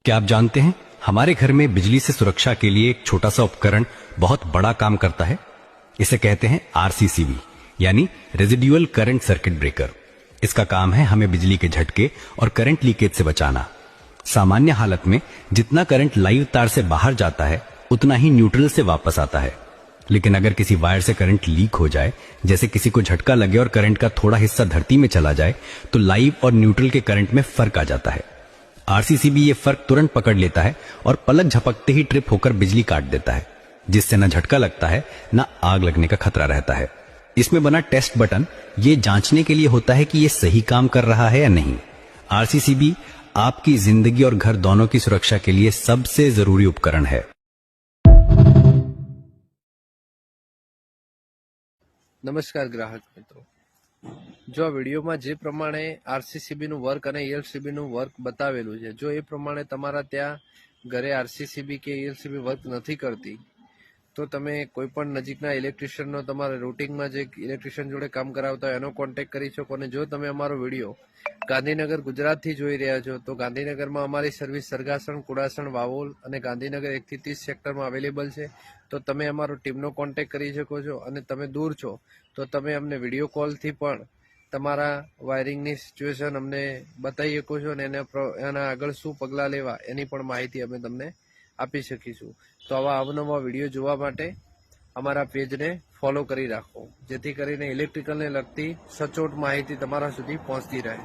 क्या आप जानते हैं हमारे घर में बिजली से सुरक्षा के लिए एक छोटा सा उपकरण बहुत बड़ा काम करता है। इसे कहते हैं आरसीसीबी यानी रेजिडुअल करंट सर्किट ब्रेकर। इसका काम है हमें बिजली के झटके और करंट लीकेज से बचाना। सामान्य हालत में जितना करंट लाइव तार से बाहर जाता है उतना ही न्यूट्रल से वापस आता है, लेकिन अगर किसी वायर से करंट लीक हो जाए, जैसे किसी को झटका लगे और करंट का थोड़ा हिस्सा धरती में चला जाए, तो लाइव और न्यूट्रल के करंट में फर्क आ जाता है। आरसीसीबी ये फर्क तुरंत पकड़ लेता है और पलक झपकते ही ट्रिप होकर बिजली काट देता है, जिससे न झटका लगता है न आग लगने का खतरा रहता है। इसमें बना टेस्ट बटन ये जांचने के लिए होता है कि ये सही काम कर रहा है या नहीं। आरसीसीबी आपकी जिंदगी और घर दोनों की सुरक्षा के लिए सबसे जरूरी उपकरण है। नमस्कार ग्राहक मित्रों, जो आ વિડીયોમાં જે પ્રમાણે આરસીસીબી નું વર્ક અને એલસીબી નું વર્ક બતાવેલું છે, જો એ પ્રમાણે તમારા ત્યાં ઘરે આરસીસીબી કે એલસીબી વર્ક નથી કરતી તો તમે કોઈ પણ નજીકના ઇલેક્ટ્રિશિયનનો તમારા રૂટિંગમાં જે ઇલેક્ટ્રિશિયન જોડે કામ કરાવતા હોય એનો કોન્ટેક્ટ કરી શકો। અને જો તમે અમારો વિડીયો ગાંધીનગર ગુજરાતથી જોઈ રહ્યા છો તો ગાંધીનગરમાં અમારી સર્વિસ સરગાસણ, કુડાસણ, વાવોલ અને ગાંધીનગર 1 થી 30 સેક્ટરમાં અવેલેબલ છે। તો તમે અમારો ટીમનો કોન્ટેક્ટ કરી શકો છો। અને તમે દૂર છો તો તમે અમને વિડીયો કોલથી પણ તમારા વાયરિંગની સિચ્યુએશન અમને બતાવી શકો છો અને એના આગળ શું પગલાં લેવા એની પણ માહિતી અમે તમને આપી શકીશું। તો આવા અવનવા વિડીયો જોવા માટે અમારા પેજને ફોલો કરી રાખો, જેથી કરીને ઇલેક્ટ્રિકલને લગતી સચોટ માહિતી તમારા સુધી પહોંચતી રહે।